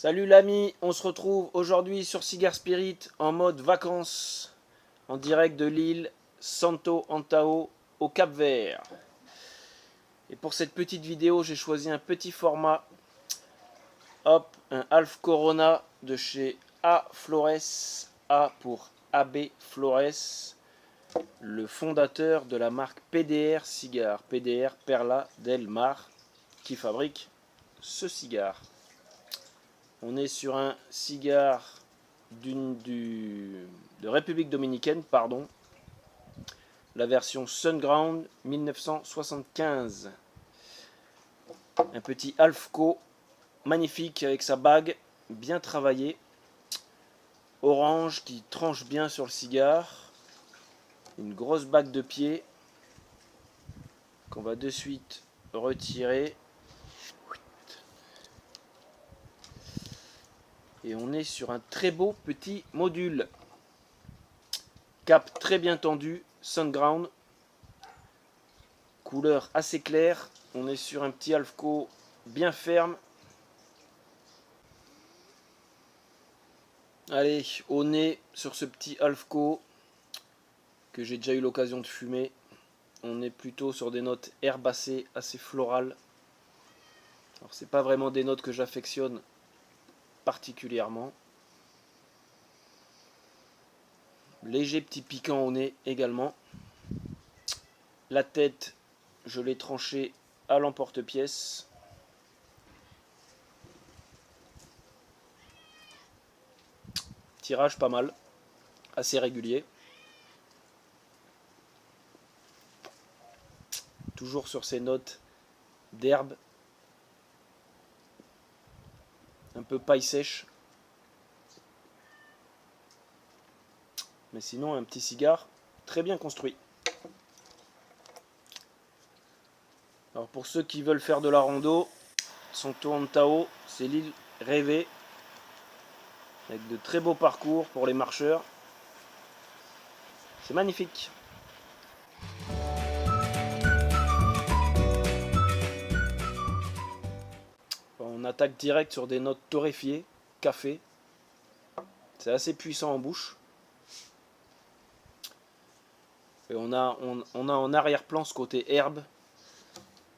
Salut l'ami, on se retrouve aujourd'hui sur Cigar Spirit en mode vacances, en direct de l'île Santo Antão au Cap-Vert. Et pour cette petite vidéo, j'ai choisi un petit format, hop, un Half Corona de chez A Flores, A pour AB Flores, le fondateur de la marque PDR Cigar, PDR Perla del Mar, qui fabrique ce cigare. On est sur un cigare de République Dominicaine, pardon, la version Sunground 1975. Un petit Halfco magnifique avec sa bague bien travaillée, orange qui tranche bien sur le cigare, une grosse bague de pied qu'on va de suite retirer. Et on est sur un très beau petit module. Cap très bien tendu, Sunground. Couleur assez claire. On est sur un petit Halfco bien ferme. Allez, au nez sur ce petit Halfco que j'ai déjà eu l'occasion de fumer. On est plutôt sur des notes herbacées, assez florales. Alors c'est pas vraiment des notes que j'affectionne particulièrement. Léger petit piquant au nez également. La tête, je l'ai tranchée à l'emporte-pièce. Tirage pas mal, assez régulier. Toujours sur ces notes d'herbe, un peu paille sèche. Mais sinon, un petit cigare très bien construit. Alors pour ceux qui veulent faire de la rando, Santo Antão, c'est l'île rêvée, avec de très beaux parcours pour les marcheurs. C'est magnifique. On attaque direct sur des notes torréfiées, café. C'est assez puissant en bouche. Et on a en arrière-plan ce côté herbe.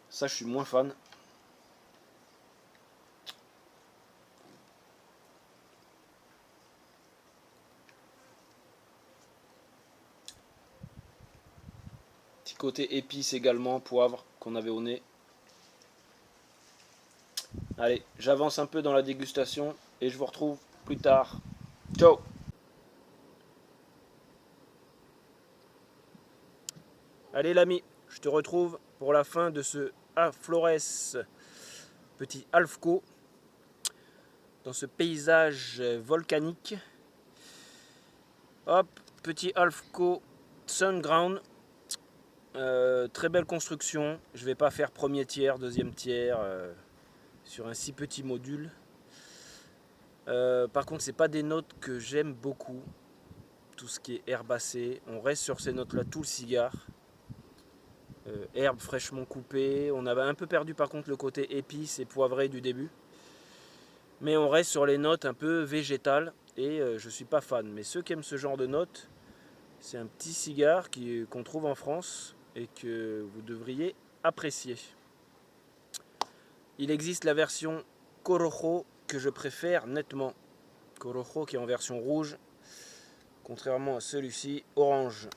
Ça, je suis moins fan. Petit côté épice également, poivre qu'on avait au nez. Allez, j'avance un peu dans la dégustation et je vous retrouve plus tard. Ciao! Allez l'ami, je te retrouve pour la fin de ce A Flores, petit Halfco, dans ce paysage volcanique. Hop, petit Halfco Sunground, très belle construction. Je ne vais pas faire premier tiers, deuxième tiers sur un si petit module. Par contre, c'est pas des notes que j'aime beaucoup. Tout ce qui est herbacé, on reste sur ces notes-là tout le cigare. Herbe fraîchement coupée. On avait un peu perdu par contre le côté épice et poivré du début. Mais on reste sur les notes un peu végétales et je suis pas fan. Mais ceux qui aiment ce genre de notes, c'est un petit cigare qu'on trouve en France et que vous devriez apprécier. Il existe la version Corojo que je préfère nettement. Corojo qui est en version rouge, contrairement à celui-ci orange.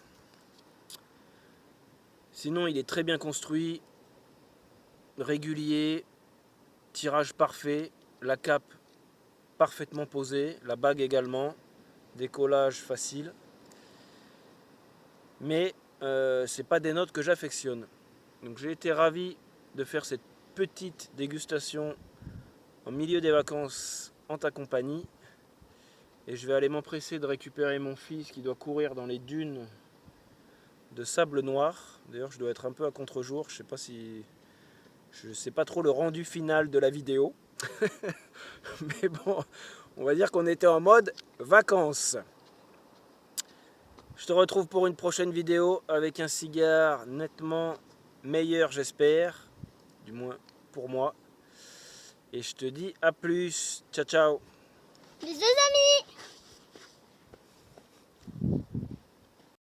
Sinon, il est très bien construit, régulier, tirage parfait, la cape parfaitement posée, la bague également, décollage facile. Mais c'est pas des notes que j'affectionne. Donc j'ai été ravi de faire cette petite dégustation en milieu des vacances en ta compagnie. Et je vais aller m'empresser de récupérer mon fils qui doit courir dans les dunes de sable noir. D'ailleurs, je dois être un peu à contre-jour. Je sais pas trop le rendu final de la vidéo. Mais bon, on va dire qu'on était en mode vacances. Je te retrouve pour une prochaine vidéo avec un cigare nettement meilleur, j'espère. Du moins pour moi. Et je te dis à plus. Ciao ciao. Bisous amis.